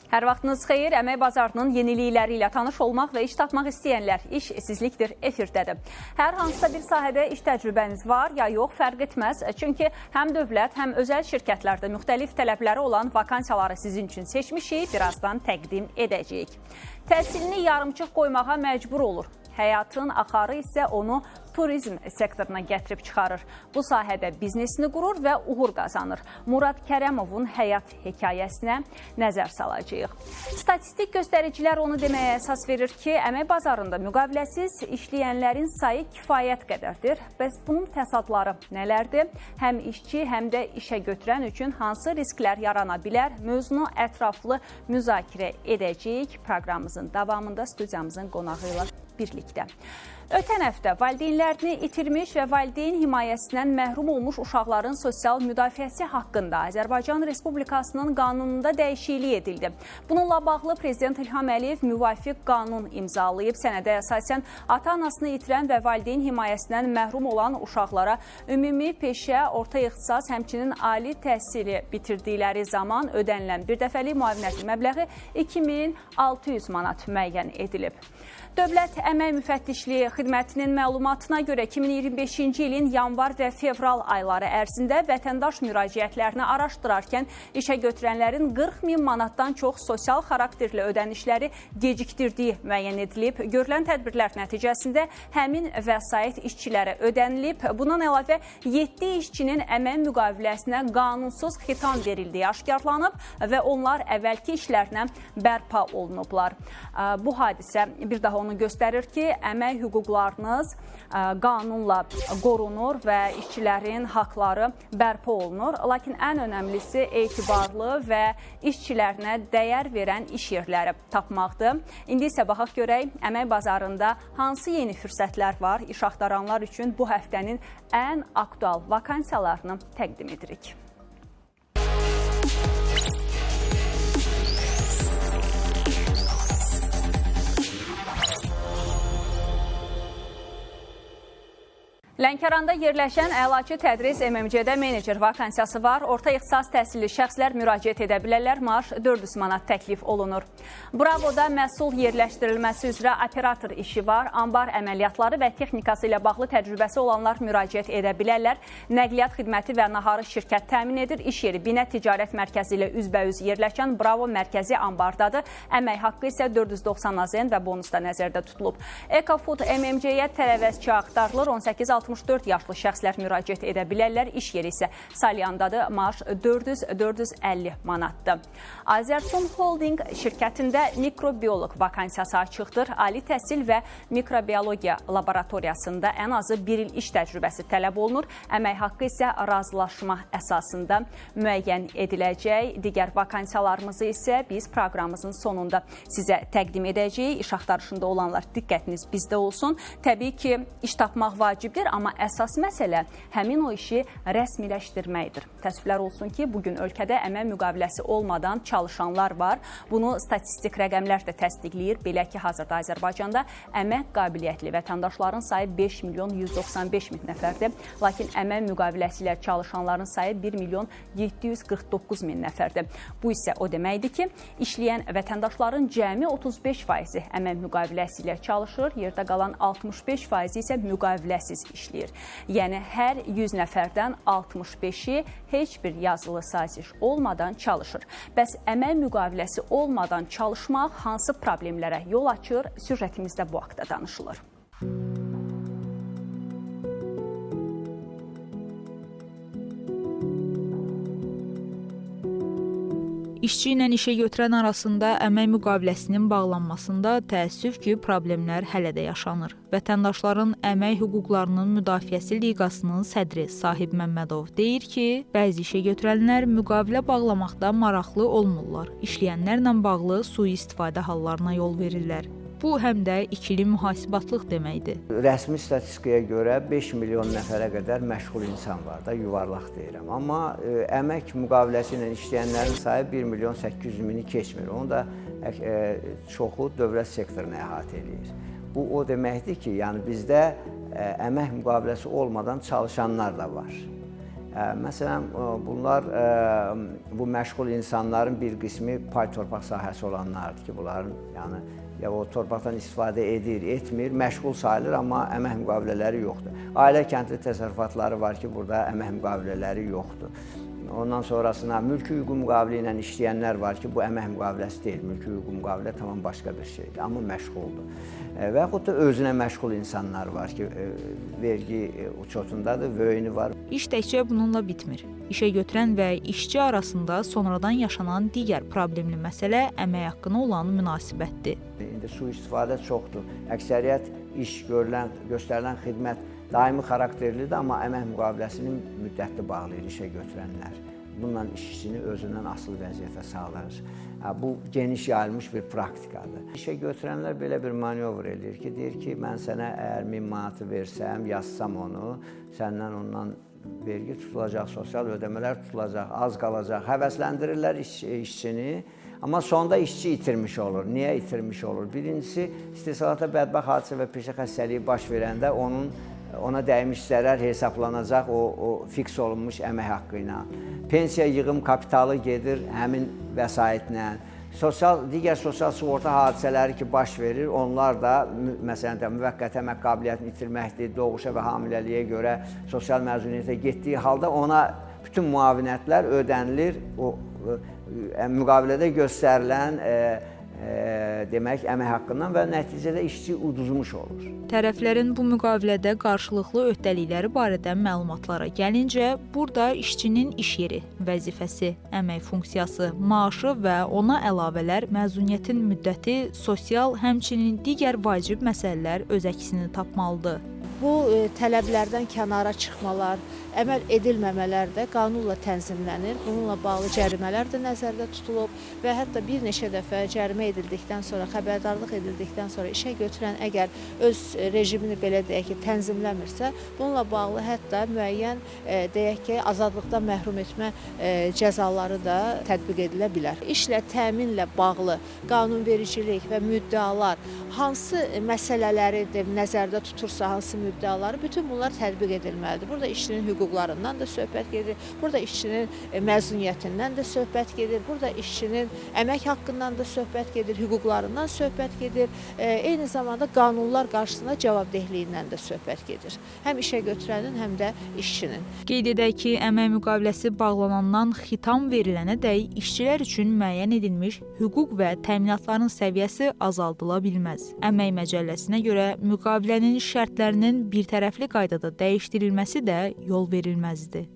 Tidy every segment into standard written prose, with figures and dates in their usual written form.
Hər vaxtınız xeyir, əmək bazarının yenilikləri ilə tanış olmaq və iş tapmaq istəyənlər, işsizlikdir efirdədir. Hər hansısa bir sahədə iş təcrübəniz var ya yox, fərq etməz. Çünki həm dövlət, həm özəl şirkətlərdə müxtəlif tələbləri olan vakansiyaları sizin üçün seçmişik, birazdan təqdim edəcəyik. Təhsilini yarımçıq qoymağa məcbur olur. Həyatın axarı isə onu turizm sektoruna gətirib çıxarır. Bu sahədə biznesini qurur və uğur qazanır. Murad Kərəmovun həyat hekayəsinə nəzər salacağıq. Statistik göstəricilər onu deməyə əsas verir ki, əmək bazarında müqaviləsiz işləyənlərin sayı kifayət qədərdir. Bəs bunun fəsadları nələrdir? Həm işçi, həm də işə götürən üçün hansı risklər yarana bilər? Mövzunu ətraflı müzakirə edəcəyik. Proqramımızın davamında studiyamızın qonağı ilə birlikdə. Ötən həftə valideynlərini itirmiş və valideyn himayəsindən məhrum olmuş uşaqların sosial müdafiəsi haqqında Azərbaycan Respublikasının qanununda dəyişiklik edildi. Bununla bağlı Prezident İlham Əliyev müvafiq qanun imzalayıb. Sənədə əsasən ata-anasını itirən və valideyn himayəsindən məhrum olan uşaqlara ümumi peşə, orta ixtisas, həmçinin ali təhsili bitirdikləri zaman ödənilən birdəfəlik müavinətin məbləği 2600 manat müəyyən edilib. Dövlət Əmək Müfəttişliyi Xidmətinin məlumatına görə 2025-ci ilin yanvar və fevral ayları ərzində vətəndaş müraciətlərini araşdırarkən işə götürənlərin 40 min manatdan çox sosial xarakterli ödənişləri gecikdirdiyi müəyyən edilib. Görülən tədbirlər nəticəsində həmin vəsait işçilərə ödənilib. Bundan əlavə 7 işçinin əmək müqaviləsinə qanunsuz xitam verildiyi aşkarlanıb və onlar əvvəlki işlərinə bərpa olunublar. Bu hadisə bir daha onu göstərir ki, əmək hüquqlarınız qanunla qorunur və işçilərin haqları bərpa olunur. Lakin ən önəmlisi etibarlı və işçilərinə dəyər verən iş yerləri tapmaqdır. İndi isə baxaq görək, əmək bazarında hansı yeni fürsətlər var? İş axtaranlar üçün bu həftənin ən aktual vakansiyalarını təqdim edirik. Lənkəranda yerləşən Əlaçı Tədris MMC-də menecer vakansiyası var. Orta ixtisas təhsilli şəxslər müraciət edə bilərlər. Maaş 400 manat təklif olunur. Bravoda məhsul yerləşdirilməsi üzrə operator işi var. Ambar əməliyyatları və texnikası ilə bağlı təcrübəsi olanlar müraciət edə bilərlər. Nəqliyyat xidməti və naharı şirkət təmin edir. İş yeri Binə Ticarət Mərkəzi ilə üzbəyüz yerləşən Bravo mərkəzi ambardadır. Əmək haqqı isə 490 AZN və bonus da nəzərdə tutulub. EcoFood MMC-yə tələbəsçi axtarılır. 18-64 yaşlı şəxslər müraciət edə bilərlər. İş yeri isə Salyandadır. Maaş 400-450 manatdır. Azərsun Holding şirkətində mikrobioloq vakansiyası açıqdır. Ali təhsil və mikrobiologiya laboratoriyasında ən azı bir il iş təcrübəsi tələb olunur. Əmək haqqı isə razılaşma əsasında müəyyən ediləcək. Digər vakansiyalarımızı isə biz proqramımızın sonunda sizə təqdim edəcəyik. İş axtarışında olanlar diqqətiniz bizdə olsun. Təbii ki, iş tapmaq vacibdir, amma əsas məsələ həmin o işi rəsmiləşdirməkdir. Təəssüflər olsun ki, bugün ölkədə əmək müqaviləsi olmadan çalışanlar var. Bunu statistik rəqəmlər də təsdiqləyir. Belə ki, hazırda Azərbaycanda əmək qabiliyyətli vətəndaşların sayı 5 milyon 195 min nəfərdir. Lakin əmək müqaviləsi ilə çalışanların sayı 1 milyon 749 min nəfərdir. Bu isə o deməkdir ki, işləyən vətəndaşların cəmi 35% əmək müqaviləsi ilə çalışır, yerdə qalan 65% isə müqaviləsiz işləyir. Yəni, hər 100 nəfərdən 65-i heç bir yazılı saziş olmadan çalışır. Bəs əmək müqaviləsi olmadan çalışmaq hansı problemlərə yol açır? Süjetimizdə bu haqda danışılır. İşçi ilə işə götürən arasında əmək müqaviləsinin bağlanmasında təəssüf ki, problemlər hələ də yaşanır. Vətəndaşların əmək hüquqlarının müdafiəsi liqasının sədri Sahib Məmmədov deyir ki, bəzi işə götürənlər müqavilə bağlamaqda maraqlı olmurlar. İşləyənlərlə bağlı sui-istifadə hallarına yol verirlər. Bu, həm də ikili mühasibatlıq deməkdir. Rəsmi statistikaya görə 5 milyon nəfərə qədər məşğul insan var da, yuvarlaq deyirəm. Amma əmək müqaviləsi ilə işləyənlərin sayı 1 milyon 800 mini keçmir. Onu da çoxu dövlət sektoruna əhatə edir. Bu, o deməkdir ki, yəni bizdə əmək müqaviləsi olmadan çalışanlar da var. Məsələn, bunlar bu məşğul insanların bir qismi pay torpaq sahəsi olanlardır ki, bunların yəni ya o torpaqdan istifadə edir, etmir, məşğul sayılır, amma əmək müqavilələri yoxdur. Ailə kəndli təsərrüfatları var ki, burada əmək müqavilələri yoxdur. Ondan sonrasına mülki hüquq müqavili ilə işləyənlər var ki, bu əmək müqaviləsi deyil, mülki hüquq müqavilə tamam başqa bir şeydir, amma məşğuldur. Və yaxud da özünə məşğul insanlar var ki, vergi uçotundadır, vöyünü var. İş təkcə bununla bitmir. İşə götürən və işçi arasında sonradan yaşanan digər problemli məsələ əmək haqqına olan münasibətdir. İndi sui-istifadə çoxdur. Əksəriyyət iş göstərilən xidmət daimi xarakterlidir, amma əmək müqaviləsinin müddətli bağlayır işə götürənlər. Bununla işçini özündən asılı vəziyyətə salır. Bu geniş yayılmış bir praktikadır. İşə götürənlər belə bir manevr edir ki, deyir ki, mən sənə əgər 1000 manatı versəm, yazsam onu, səndən ondan vergi tutulacaq, sosial ödəmələr tutulacaq, az qalacaq. Həvəsləndirirlər işçini, amma sonda işçi itirmiş olur. Niyə itirmiş olur? Birincisi, istehsalata bədbəxt hadisə və peşə xəstəliyi baş verəndə ona dəymiş zərər hesablanacaq o fiks olunmuş əmək haqqı ilə. Pensiya yığım kapitalı gedir həmin vəsaitlə. Digər sosial sığorta hadisələri ki, baş verir, onlar da məsələn müvəqqəti əmək qabiliyyətini itirməkdir, doğuşa və hamiləliyə görə sosial məzuniyyətə getdiyi halda ona bütün müavinətlər ödənilir. O müqavilədə göstərilən demək əmək haqqından və nəticədə işçi uduzmuş olur. Tərəflərin bu müqavilədə qarşılıqlı öhdəlikləri barədə məlumatlara gəlincə, burada işçinin iş yeri, vəzifəsi, əmək funksiyası, maaşı və ona əlavələr, məzuniyyətin müddəti, sosial, həmçinin digər vacib məsələlər öz əksini tapmalıdır. Bu tələblərdən kənara çıxmalar, əməl edilməmələr də qanunla tənzimlənir. Bununla bağlı cərimələr də nəzərdə tutulub və hətta bir neçə dəfə cərimə edildikdən sonra, xəbərdarlıq edildikdən sonra işə götürən əgər öz rejimini belə deyək ki, tənzimləmirsə, bununla bağlı hətta müəyyən deyək ki, azadlıqdan məhrum etmə cəzaları da tətbiq edilə bilər. İşlə təminlə bağlı qanunvericilik və müddəalar hansı məsələləri nəzərdə tutursa, hansı müddəaları, bütün bunlar tətbiq edilməlidir. Burada işçinin hüquqlarından da söhbət gedir, burada işçinin məzuniyyətindən də söhbət gedir, burada işçinin əmək haqqından da söhbət gedir, hüquqlarından söhbət gedir, eyni zamanda qanunlar qarşısında cavabdehliyindən də söhbət gedir. Həm işə götürənin, həm də işçinin. Qeyd edək ki, əmək müqaviləsi bağlanandan xitam verilənədək işçilər üçün müəyyən edilmiş hüquq və təminatların səviyyəsi azaldıla bilməz. Əmək Məcəlləsinə görə müqavilənin şərtlərinin birtərəfli qaydada dəyişdirilməsi də yol verilməzdir.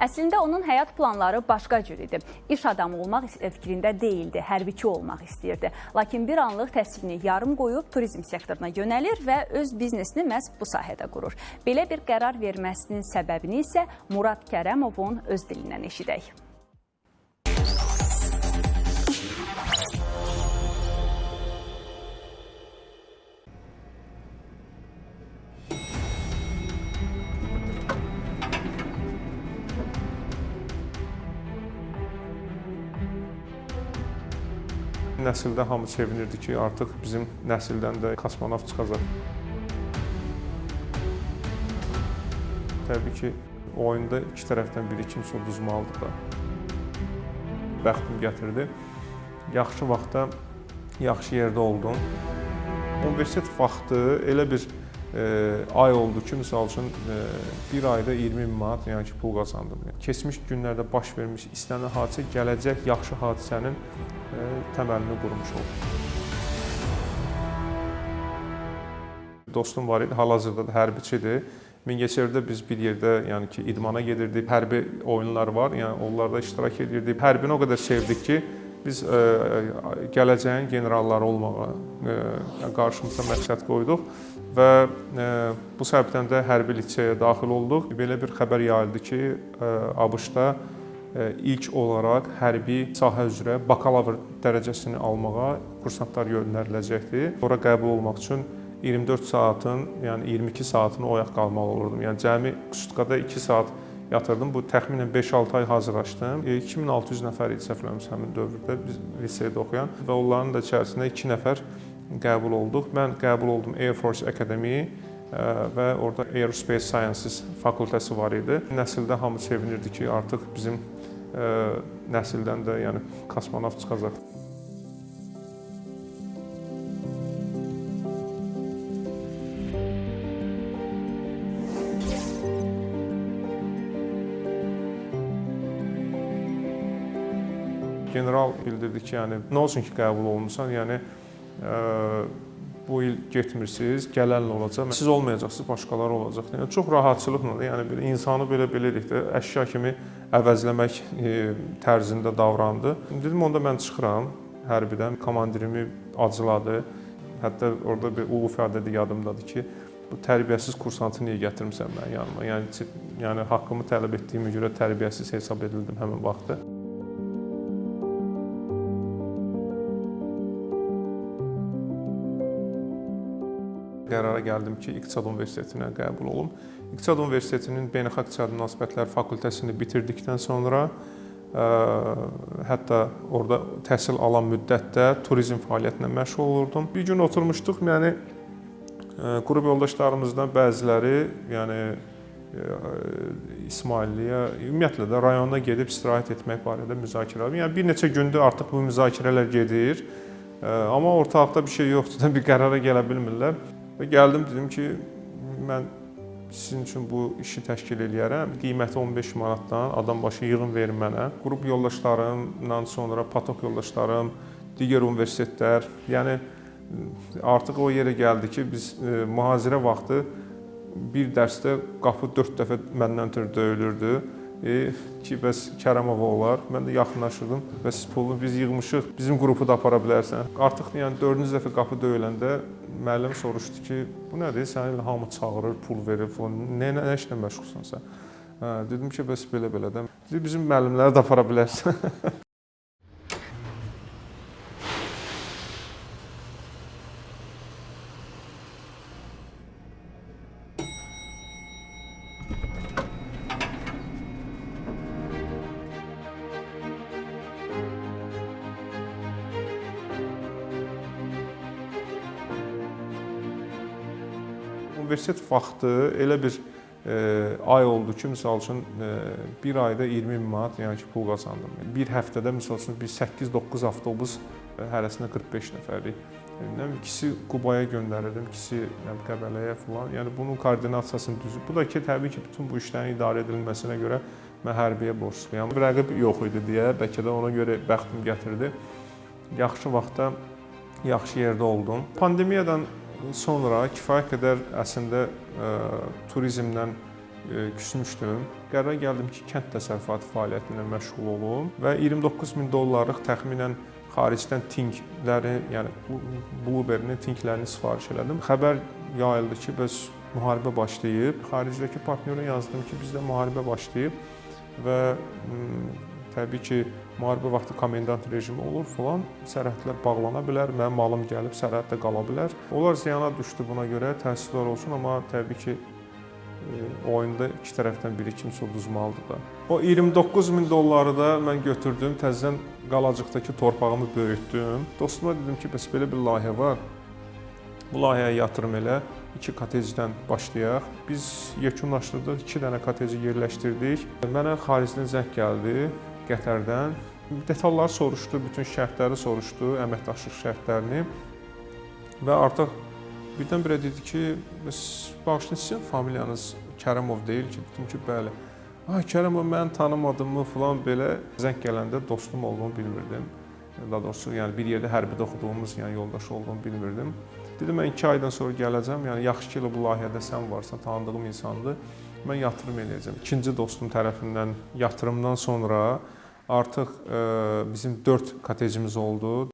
Əslində onun həyat planları başqa cür idi. İş adamı olmaq fikrində deyildi, hərbiçi olmaq istəyirdi. Lakin bir anlıq təhsilini yarım qoyub turizm sektoruna yönəlir və öz biznesini məhz bu sahədə qurur. Belə bir qərar verməsinin səbəbini isə Murad Kərəmovun öz dilindən eşidək. Nəsildə hamı sevinirdi ki, artıq bizim nəsildən də kosmonavt çıxacaq. Təbii ki, oyunda iki tərəfdən biri kimsə uduzmalıdır da. Bəxtim gətirdi. Yaxşı vaxtda, yaxşı yerdə oldum. Universitet vaxtı elə bir ay oldu ki, misal üçün bir ayda 20.000 manat yəni ki, pul qazandım. Keçmiş günlərdə baş vermiş istənilən hadisə gələcək yaxşı hadisənin təməlini qurmuş oldu. Dostum var idi, hal-hazırda da hərbiçidir. Mingəçevirdə biz bir yerdə yəni ki, idmana gedirdik, hərbi oyunlar var, yəni onlarda iştirak edirdik. Hərbini o qədər sevdik ki, biz gələcəyin generalları olmağa qarşımıza məqsəd qoyduq və bu səbəbdən də hərbi liseyə daxil olduq. Belə bir xəbər yayıldı ki, ABŞ-da ilk olaraq hərbi sahə üzrə bakalavr dərəcəsini almağa kursantlar göndəriləcəkdir. Ora qəbul olmaq üçün 24 saatın, yəni 22 saatını oyaq qalmalı olurdum. Yəni cəmi Kustkada 2 saat yatırdım. Bu təxminən 5-6 ay hazırlaşdım. 2600 nəfər idi səhvləmirəmsə həmin dövrdə biz liseydə oxuyan və onların da içərisində 2 nəfər qəbul olduq. Mən qəbul oldum Air Force Academy və orada Aerospace Sciences fakültəsi var idi. Nəsildə hamı sevinirdi ki, artıq bizim nəsildən də yəni kosmonavt çıxacaq. General bildirdi ki, yəni nə olsun ki, qəbul olunmusan, yəni bu il getmirsiniz, gələn il olacaq. Siz olmayacaqsınız, başqaları olacaq. Yəni çox rahatçılıqla, yəni belə insanı belə də əşya kimi əvəzləmək tərzində davrandı. Dedim, onda mən çıxıram hərbidən. Komandirimi acıladı. Hətta orada bir ulu ifadədə yadımdadır ki, bu tərbiyəsiz kursantı niyə gətirmisən mənim yanıma? Yəni haqqımı tələb etdiyimə görə tərbiyəsiz hesab edildim həmin vaxtda. Qərara gəldim ki, İqtisad Universitetinə qəbul olum. İqtisad Universitetinin Beynəlxalq İqtisadi Münasibətlər fakültəsini bitirdikdən sonra hətta orada təhsil alan müddətdə turizm fəaliyyətinə məşğul olurdum. Bir gün oturmuşduq, yəni qrup yoldaşlarımızdan bəziləri, yəni İsmailliyə, ümumiyyətlə də rayona gedib istirahət etmək barədə müzakirə. Yəni bir neçə gündür artıq bu müzakirələr gedir. Amma ortalıqda bir şey yoxdur, bir qərara gələ bilmirlər. Və gəldim, dedim ki, mən sizin üçün bu işi təşkil eləyərəm. Qiyməti 15 manatdan adam başı yığın verin mənə. Qrup yoldaşlarımdan sonra patok yoldaşlarım, digər universitetlər. Yəni artıq o yerə gəldi ki, biz mühazirə vaxtı bir dərsdə qapı 4 dəfə məndən ötürü döyülürdü. Ki, bəs Kərəmova olar. Mən də yaxınlaşırdım. Bəs pulu biz yığmışıq, bizim qrupu da apara bilərsən. Artıq yəni 4-cü dəfə qapı döyüləndə müəllim soruşdu ki, bu nədir? Səni elə hamı çağırır, pul verir falan. Nə işlə məşğulsan sən? Dedim ki, bəs belə-belə də. Dedi, bizim müəllimləri də apara bilərsən. Universitet vaxtı elə bir ay oldu ki, misal üçün bir ayda 20 min manat yəni ki, pul qazandım. Bir həftədə misal üçün 8-9 avtobus hərəsində 45 nəfərlik. İkisi Qubaya göndərirdim, ikisi Qəbələyə falan. Yəni bunun koordinasiyasını düzüb. Bu da ki, təbii ki, bütün bu işlərin idarə edilməsinə görə mən hərbiyə borcluyam. Rəqib yox idi deyə, bəlkə də ona görə bəxtim gətirdi. Yaxşı vaxtda, yaxşı yerdə oldum. Pandemiyadan sonra kifayət qədər əslində turizmdən küsmüşdüm. Qərara gəldim ki, kənd təsərrüfatı fəaliyyəti ilə məşğul olum və 29 min dollarlıq təxminən xaricdən tinkləri, yəni Blueberry-nin tinklərini sifariş elədim. Xəbər yayıldı ki, bəs müharibə başlayıb. Xaricdəki partnyoruna yazdım ki, bizdə müharibə başlayıb və təbii ki, müharibə vaxtı komendant rejimi olur falan, sərhədlər bağlana bilər, mənim malım gəlib sərhəddə qala bilər. Onlar ziyana düşdü buna görə, təəssüflər olsun, amma təbii ki, oyunda iki tərəfdən biri kimsə uduzmalıdır da. O 29 min dolları da mən götürdüm, təzədən Qalacıqdakı torpağımı böyütdüm. Dostuma dedim ki, bəs belə bir layihə var, bu layihəyə yatırım elə, 2 kotecdən başlayaq. Biz yekunlaşdırdıq, 2 dənə koteci yerləşdirdik. Mənə xaricdən zəng gəldi. Qətərdən. Detalları soruşdu, bütün şərtləri soruşdu, əməkdaşlıq şərtlərini və artıq birdən-birə dedi ki, bağışlayın, sizin familiyanız Kərəmov deyil ki, dedim ki, bəli. Kərəmov məni tanımadımı falan belə zəng gələndə dostum olduğunu bilmirdim. Daha doğrusu, yəni bir yerdə hərbidə oxuduğumuz, yəni yoldaş olduğunu bilmirdim. Dedim, mən 2 aydan sonra gələcəm, yəni yaxşı ki, bu layihədə sən varsan, tanıdığım insandır, mən yatırım eləyəcəm. İkinci dostum tərəfindən yatırımdan sonra artıq bizim 4 kotecimiz oldu.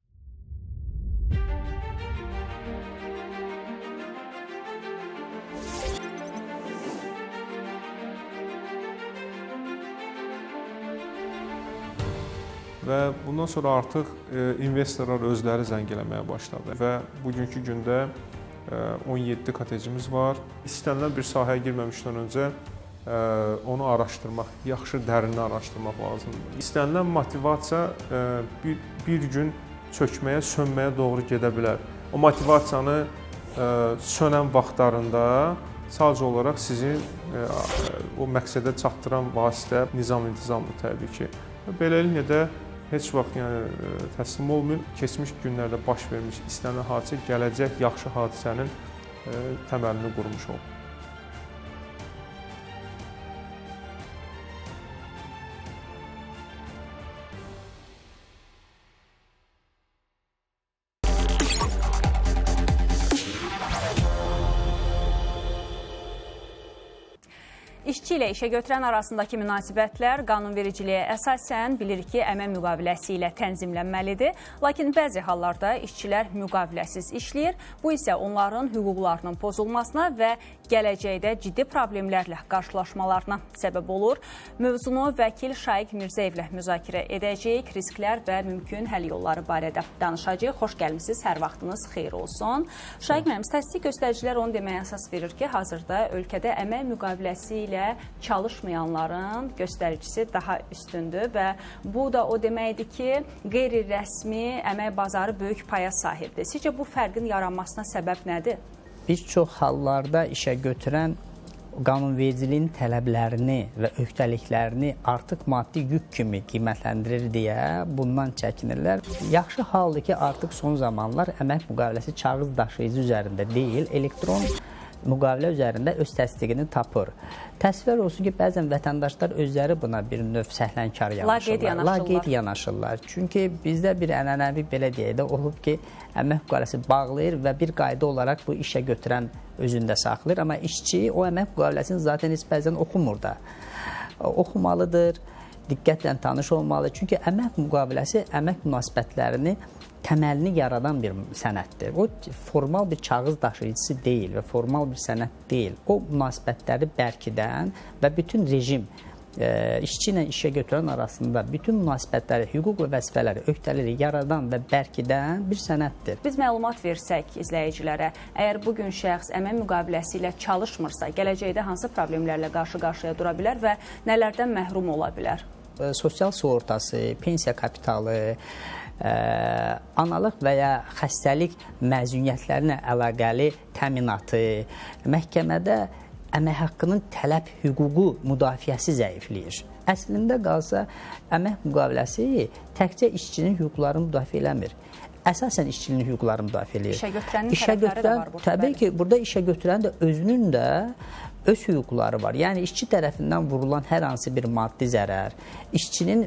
Və bundan sonra artıq investorlar özləri zəng eləməyə başladı və bugünkü gündə 17 kotecimiz var. İstənilən bir sahəyə girməmişdən öncə onu araşdırmaq, yaxşı dərinli araşdırmaq lazımdır. İstənilən motivasiya bir gün çökməyə, sönməyə doğru gedə bilər. O motivasiyanı sönən vaxtlarında sadəcə olaraq sizin o məqsədə çatdıran vasitə nizam-intizamdır təbii ki. Beləliklə də heç vaxt təslim olmayın. Keçmiş günlərdə baş vermiş istənilən hadisə gələcək yaxşı hadisənin təməlini qurmuş olur. İşçi ilə işə götürən arasındakı münasibətlər qanunvericiliyə əsasən bilirik ki, əmək müqaviləsi ilə tənzimlənməlidir. Lakin bəzi hallarda işçilər müqaviləsiz işləyir. Bu isə onların hüquqlarının pozulmasına və gələcəkdə ciddi problemlərlə qarşılaşmalarına səbəb olur. Mövzunu vəkil Şaiq Mirzəyevlə müzakirə edəcəyik. Risklər və mümkün həll yolları barədə danışacağıq. Xoş gəlmisiniz, hər vaxtınız xeyir olsun. Şaiq müəllim, statistik göstəricilər onu deməyə əsas verir ki, hazırda ölkədə əmək müqaviləsi ilə çalışmayanların göstəricisi daha üstündür və bu da o deməkdir ki, qeyri-rəsmi əmək bazarı böyük paya sahibdir. Sizcə bu fərqin yaranmasına səbəb nədir? Bir çox hallarda işə götürən qanunvericiliyin tələblərini və öhdəliklərini artıq maddi yük kimi qiymətləndirir deyə bundan çəkinirlər. Yaxşı haldır ki, artıq son zamanlar əmək müqaviləsi kağız daşıyıcı üzərində deyil, elektron müqavilə üzərində öz təsdiqini tapır. Təsvir olsun ki, bəzən vətəndaşlar özləri buna bir növ səhlənkar yanaşırlar. Laqeyd yanaşırlar. Çünki bizdə bir ənənəvi belə deyək də olub ki, əmək müqaviləsi bağlayır və bir qayda olaraq bu işə götürən özündə saxlayır. Amma işçi o əmək müqaviləsini zaten heç bəzən oxumur da. Oxumalıdır, diqqətlə tanış olmalı. Çünki əmək müqaviləsi əmək münasibətlərini təməlini yaradan bir sənətdir. O formal bir kağız daşıyıcısı deyil və formal bir sənət deyil. O münasibətləri bərkidən və bütün rejim işçi ilə işə götürən arasında bütün münasibətləri, hüquq və vəzifələri, öhdələri yaradan və bərkidən bir sənətdir. Biz məlumat versək izləyicilərə, əgər bugün şəxs əmək müqaviləsi ilə çalışmırsa, gələcəkdə hansı problemlərlə qarşı-qarşıya dura bilər və nələrdən məhrum ola bilər? Sosial sığortası, pensiya kapitalı, analıq və ya xəstəlik məzuniyyətlərinə əlaqəli təminatı, məhkəmədə əmək haqqının tələb hüququ müdafiəsi zəifləyir. Əslində qalsa, əmək müqaviləsi təkcə işçinin hüquqlarını müdafiə eləmir. Əsasən işçinin hüquqlarını müdafiə edir. İşə götürənin tərəfləri də var burada. Təbii ki, burada işə götürən də özünün də öz hüquqları var. Yəni, işçi tərəfindən vurulan hər hansı bir maddi zərər, işçinin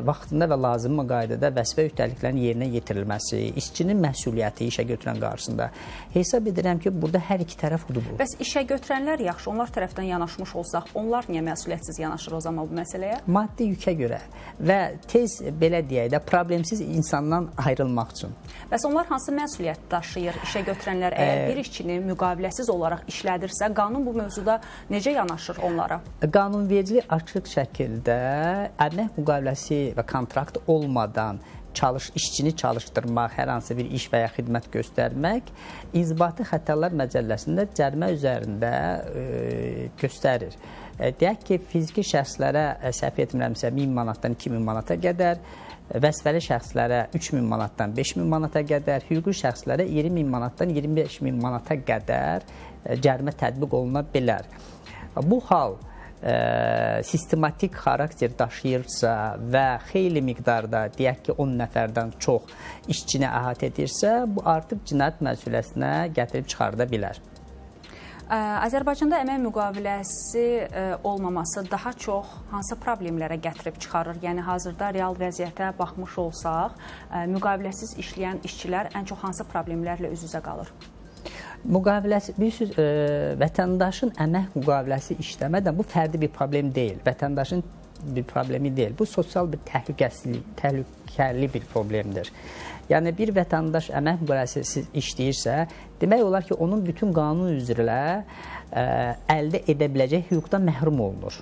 vaxtında və lazım qaydada vəzifə öhdəliklərinin yerinə yetirilməsi, işçinin məsuliyyəti işə götürən qarşısında. Hesab edirəm ki, burada hər iki tərəf udubur. Bəs işə götürənlər yaxşı, onlar tərəfdən yanaşmış olsaq, onlar niyə məsuliyyətsiz yanaşır o zaman bu məsələyə? Maddi yükə görə və tez, belə deyək də, problemsiz insandan ayrılmaq üçün. Bəs onlar hansı məsuliyyət daşıyır işə götürənlər? Əgər bir işçini müqaviləsiz olaraq işlədirsə, qanun bu mövzuda necə yanaşır onlara? Qanunvericilik açıq şəkildə əmək müqaviləsi və kontrakt olmadan işçini çalışdırmaq, hər hansı bir iş və ya xidmət göstərmək İnzibati Xətalar Məcəlləsində cərimə üzərində göstərir. Deyək ki, fiziki şəxslərə səhv etmirəmsə 1000 manatdan 2000 manata qədər, vəzifəli şəxslərə 3000 manatdan 5000 manata qədər, hüquqi şəxslərə 20000 manatdan 25000 manata qədər cərimə tətbiq oluna bilər. Bu hal sistematik xarakter daşıyırsa və xeyli miqdarda, deyək ki, 10 nəfərdən çox işçini əhatə edirsə, bu artıq cinayət məsuliyyətinə gətirib çıxarda bilər. Azərbaycanda əmək müqaviləsi olmaması daha çox hansı problemlərə gətirib çıxarır? Yəni, hazırda real vəziyyətə baxmış olsaq, müqaviləsiz işləyən işçilər ən çox hansı problemlərlə üz-üzə qalır? Müqaviləsi, bilirsiniz, vətəndaşın əmək müqaviləsi işləmədən bu fərdi bir problem deyil. Vətəndaşın bir problemi deyil. Bu sosial bir təhlükəli bir problemdir. Yəni, bir vətəndaş əmək müqaviləsi işləyirsə, demək olar ki, onun bütün qanun üzrə əldə edə biləcək hüquqdan məhrum olunur.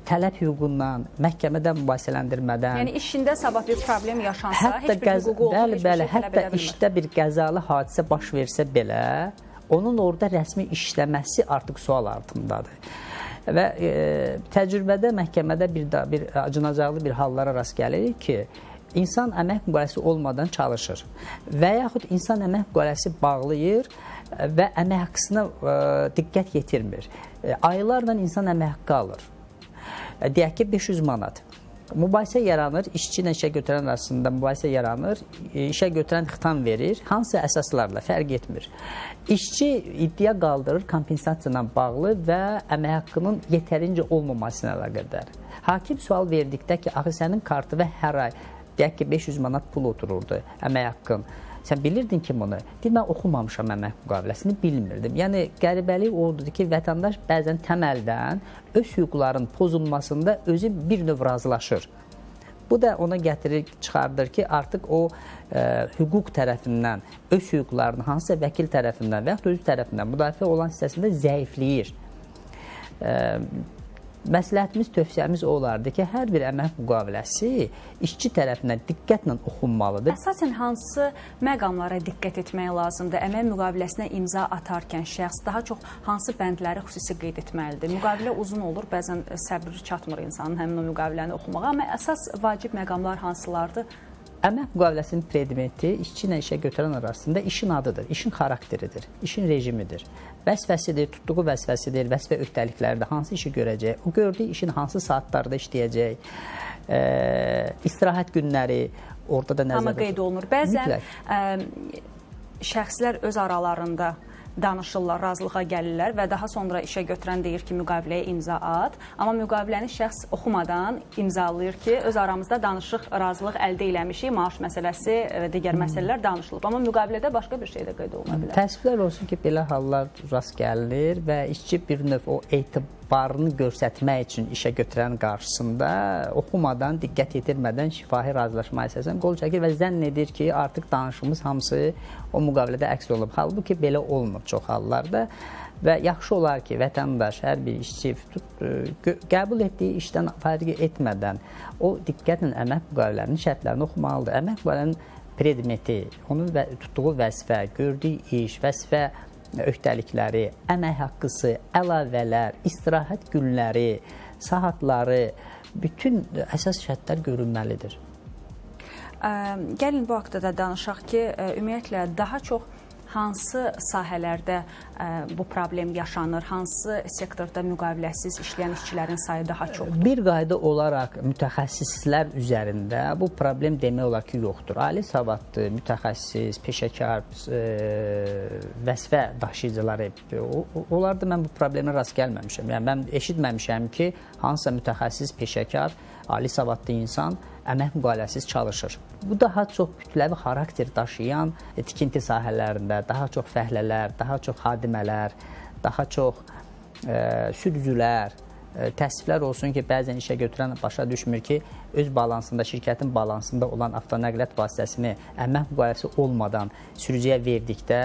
Tələb hüququndan, məhkəmədən mübahisələndirmədən. Yəni, işində sabah bir problem yaşansa, heç bir hüququ olsun, heç bir şey tələb edə bilmir. Hətta işdə bir qəzalı hadisə baş versə belə, onun orada rəsmi işləməsi artıq sual altındadır. Və təcrübədə, məhkəmədə bir acınacaqlı bir hallara rast gəlir ki, insan əmək müqaviləsi olmadan çalışır və yaxud insan əmək müqaviləsi bağlayır və əmək haqqısına diqqət yetirmir. Aylarla insan əmək haqqı alır. Deyək ki, 500 manat. Mübahisə yaranır, işçi ilə işə götürən arasında mübahisə yaranır, işə götürən xitam verir, hansı əsaslarla fərq etmir. İşçi iddia qaldırır kompensasiya ilə bağlı və əmək haqqının yetərincə olmaması ilə əlaqədar. Hakim sual verdikdə ki, axı sənin kartı və hər ay deyək ki, 500 manat pul otururdu əmək haqqın. Sən bilirdin ki, bunu? Deyir, mən oxumamışam əmək müqaviləsini, bilmirdim. Yəni, qəribəlik odur ki, vətəndaş bəzən təməldən öz hüquqların pozulmasında özü bir növ razılaşır. Bu da ona gətirir, çıxardır ki, artıq o hüquq tərəfindən, öz hüquqlarını hansısa vəkil tərəfindən və yaxud özü tərəfindən müdafiə olan hissəsində zəifləyir. Məsləhətimiz, tövsiyəmiz olardı ki, hər bir əmək müqaviləsi işçi tərəfindən diqqətlə oxunmalıdır. Əsasən hansı məqamlara diqqət etmək lazımdır? Əmək müqaviləsinə imza atarkən şəxs daha çox hansı bəndləri xüsusi qeyd etməlidir? Müqavilə uzun olur, bəzən səbri çatmır insanın həmin o müqaviləni oxumağa, amma əsas vacib məqamlar hansılardır? Əmək müqaviləsinin predmeti işçi ilə işə götürən arasında işin adıdır, işin xarakteridir, işin rejimidir. Vəzifəsidir, tutduğu vəzifəsidir, vəzifə öhdəliklərdə hansı işi görəcək, o gördüyü işin hansı saatlarda işləyəcək, istirahət günləri orada da nəzərdə tutulur. Amma qeyd olunur. Bəzən şəxslər öz aralarında danışırlar, razılığa gəlirlər və daha sonra işə götürən deyir ki, müqaviləyə imza at. Amma müqaviləni şəxs oxumadan imzalayır ki, öz aramızda danışıq, razılıq əldə eləmişik, maaş məsələsi və digər məsələlər danışılıb. Amma müqavilədə başqa bir şey də qeyd oluna bilər. Təəssüflər olsun ki, belə hallar rast gəlir və işçi bir növ o etibarını göstərmək üçün işə götürən qarşısında oxumadan, diqqət yetirmədən şifahi razılaşma əsasən qol çəkir və zənn edir ki, artıq danışığımız hamısı o müqavilədə əks olub. Halbuki belə olmur çox hallarda və yaxşı olar ki, vətəndaş, hər bir işçi qəbul etdiyi işdən fərq etmədən o diqqətlə əmək müqavilələrinin şərtlərini oxumalıdır. Əmək müqavilələrinin predmeti, onun tutduğu vəzifə, gördüyü iş, vəzifə öhdəlikləri, əmək haqqısı, əlavələr, istirahət günləri, saatları, bütün əsas şərtlər görünməlidir. Gəlin bu haqda da danışaq ki, ümumiyyətlə daha çox hansı sahələrdə bu problem yaşanır, hansı sektorda müqaviləsiz işləyən işçilərin sayı daha çoxdur? Bir qayda olaraq mütəxəssislər üzərində bu problem demək olar ki, yoxdur. Ali savadlı, mütəxəssis, peşəkar, vəzifə daşıyıcıları, onlarda mən bu problemə rast gəlməmişəm. Yəni, mən eşitməmişəm ki, hansısa mütəxəssis, peşəkar, ali savadlı insan əmək müqaviləsiz çalışır. Bu daha çox kütləvi xarakter daşıyan tikinti sahələrində, daha çox fəhlələr, daha çox xadimələr, daha çox sürücülər, təəssüflər olsun ki, bəzən işə götürən başa düşmür ki, öz balansında, şirkətin balansında olan avtonəqliyyat vasitəsini əmək müqaviləsi olmadan sürücüyə verdikdə,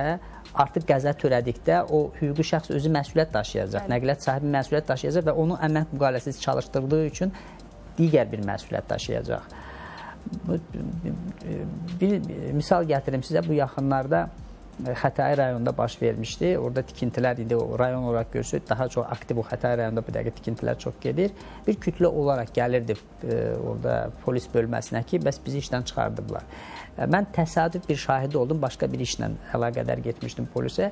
artıq qəza törədikdə o hüquqi şəxs özü məsuliyyət daşıyacaq, nəqliyyat sahibi məsuliyyət daşıyacaq və onu əmək müqaviləsiz çalışdırdığı üçün digər bir məsuliyyət daşıyacaq. Bir misal gətirim sizə, bu yaxınlarda Xətai rayonunda baş vermişdi. Orada tikintilər idi, o rayon olaraq görürsək, daha çox aktiv o Xətai rayonunda bu dəqiqə tikintilər çox gedir. Bir kütlə olaraq gəlirdi orada polis bölməsinə ki, bəs bizi işdən çıxardıblar. Mən təsadüf bir şahidi oldum, başqa bir işlə əlaqədar getmişdim polisə.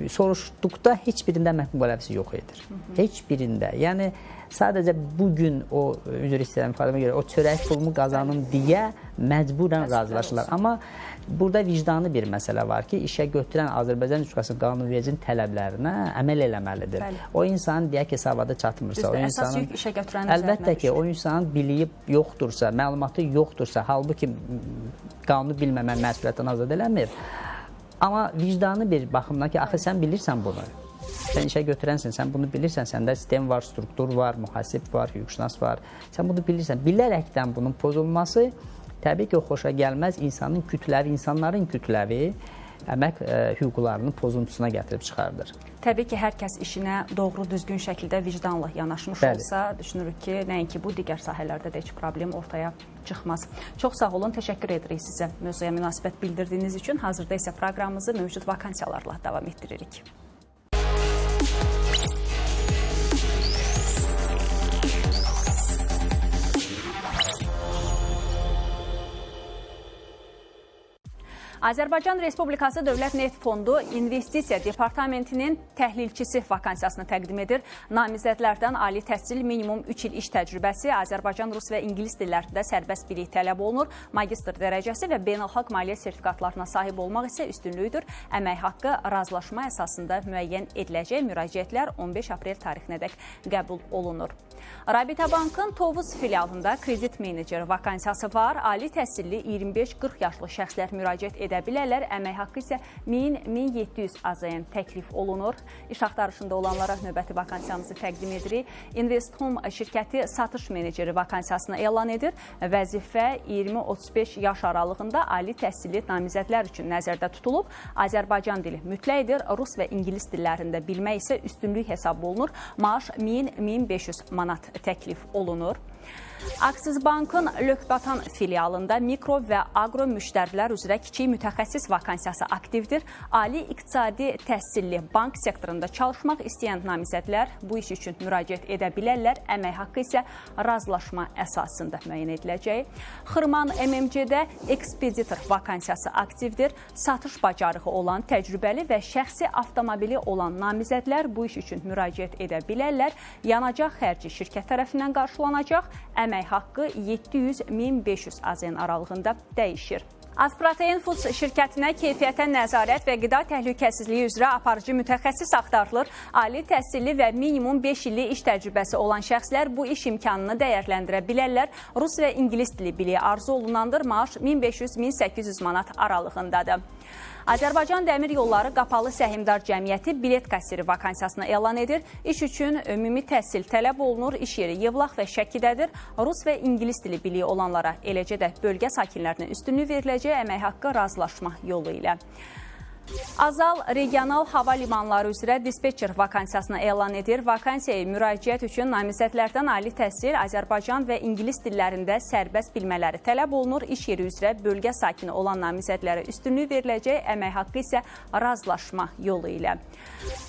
Soruşduqda heç birində əmək müqaviləsi yox edir. Heç birində. Yəni, sadəcə bugün o, üzr istəyirəm ifadəmə görə, o çörək pulumu qazanım deyə məcburən razılaşırlar. Amma burada vicdanlı bir məsələ var ki, işə götürən Azərbaycan Respublikasının qanunvericinin tələblərinə əməl eləməlidir. O insan deyək ki, savadı çatmırsa, o insanın əlbəttə ki, o insanın biliyi yoxdursa, məlumatı yoxdursa, halbuki qanunu bilməmə məsuliyyətdən azad eləmir. Amma vicdanlı bir baxımdan ki, axı sən bilirsən bunu. Sən işə götürənsən, sən bunu bilirsən, səndə sistem var, struktur var, mühasib var, hüquqşünas var. Sən bunu bilirsən. Bilərəkdən bunun pozulması təbii ki, o xoşa gəlməz insanların kütləvi əmək hüquqlarının pozuntusuna gətirib çıxardır. Təbii ki, hər kəs işinə doğru, düzgün şəkildə vicdanla yanaşmış olsa, düşünürük ki, nəinki bu, digər sahələrdə də heç problem ortaya çıxmaz. Çox sağ olun, təşəkkür edirik sizə mövzuya münasibət bildirdiyiniz üçün. Hazırda isə proqramımızı mövcud vakansiyalarla davam etdiririk. Azərbaycan Respublikası Dövlət Neft Fondu İnvestisiya Departamentinin təhlilçisi vakansiyasını təqdim edir. Namizədlərdən ali təhsil, minimum 3 il iş təcrübəsi, Azərbaycan, rus və ingilis dillərində sərbəst bilik tələb olunur. Magistr dərəcəsi və beynəlxalq maliyyə sertifikatlarına sahib olmaq isə üstünlüyüdür. Əmək haqqı razılaşma əsasında müəyyən ediləcək. Müraciətlər 15 aprel tarixinədək qəbul olunur. Rabitə Bankın Tovuz filialında kredit meneceri vakansiyası var. Ali təhsilli 25-40 yaşlı şəxslər müraciət edə bilərlər. Əmək haqqı isə 1000-1700 AZN təklif olunur. İş axtarışında olanlara növbəti vakansiyamızı təqdim edirik. InvestHome şirkəti satış meneceri vakansiyasını elan edir. Vəzifə 20-35 yaş aralığında ali təhsilli namizədlər üçün nəzərdə tutulub. Azərbaycan dili mütləqdir. Rus və ingilis dillərində bilmək isə üstünlük hesab olunur. Maaş 1000-1500 manat təklif olunur. Aksiz Bankın Lökbatan filialında mikro və agro müştərilər üzrə kiçik mütəxəssis vakansiyası aktivdir. Ali iqtisadi təhsilli bank sektorunda çalışmaq istəyən namizədlər bu iş üçün müraciət edə bilərlər. Əmək haqqı isə razılaşma əsasında müəyyən ediləcək. Xırman MMC-də ekspeditor vakansiyası aktivdir. Satış bacarığı olan, təcrübəli və şəxsi avtomobili olan namizədlər bu iş üçün müraciət edə bilərlər. Yanacaq xərci şirkət tərəfindən qarşılanacaq. Əmək haqqı 700-1500 AZN aralığında dəyişir. Azprotein Foods şirkətinə keyfiyyətə nəzarət və qida təhlükəsizliyi üzrə aparıcı mütəxəssis axtarılır. Ali təhsilli və minimum 5 illik iş təcrübəsi olan şəxslər bu iş imkanını dəyərləndirə bilərlər. Rus və ingilis dili biliyi arzu olunandır. Maaş 1500-1800 manat aralığındadır. Azərbaycan Dəmir Yolları Qapalı Səhmdar Cəmiyyəti bilet kassiri vakansiyasını elan edir. İş üçün ümumi təhsil tələb olunur. İş yeri Yevlax və Şəkidədir. Rus və ingilis dili biliyi olanlara, eləcə də bölgə sakinlərinə üstünlük veriləcək. Əmək haqqı razılaşma yolu ilə. Azal regional hava limanları üzrə dispetçer vakansiyasını elan edir. Vakansiyaya müraciət üçün namizədlərdən ali təhsil, Azərbaycan və ingilis dillərində sərbəst bilmələri tələb olunur. İş yeri üzrə bölgə sakini olan namizədlərə üstünlük veriləcək. Əmək haqqı isə razılaşma yolu ilə.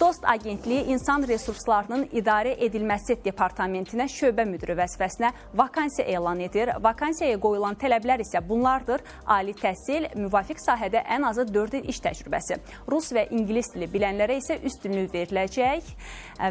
Dost Agentliyi İnsan Resurslarının İdarə Edilməsi Departamentinə şöbə müdürü vəzifəsinə vakansiya elan edir. Vakansiyaya qoyulan tələblər isə bunlardır. Ali təhsil, müvafiq sahədə ən azı 4 il iş təcrübəsi. Rus və ingilis dili bilənlərə isə üstünlük veriləcək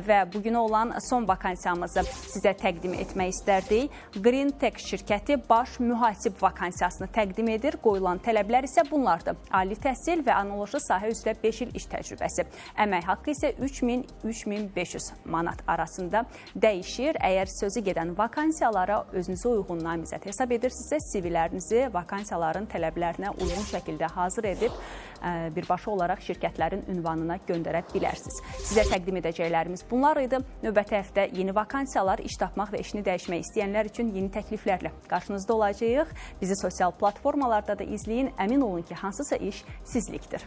və bugünə olan son vakansiyamızı sizə təqdim etmək istərdik. Green Tech şirkəti baş mühasib vakansiyasını təqdim edir. Qoyulan tələblər isə bunlardır. Ali təhsil və analoji sahə üzrə 5 il iş təcrübəsi. Əmək haqqı isə 3000-3500 manat arasında dəyişir. Əgər sözü gedən vakansiyalara özünüzə uyğun namizəd hesab edirsinizsə, CV-lərinizi vakansiyaların tələblərinə uyğun şəkildə hazır edib birbaşa olaraq şirkətlərin ünvanına göndərə bilərsiniz. Sizə təqdim edəcəklərimiz bunlar idi. Növbəti həftə yeni vakansiyalar, iş tapmaq və işini dəyişmək istəyənlər üçün yeni təkliflərlə qarşınızda olacağıq. Bizi sosial platformalarda da izləyin. Əmin olun ki, hansısa iş sizlikdir.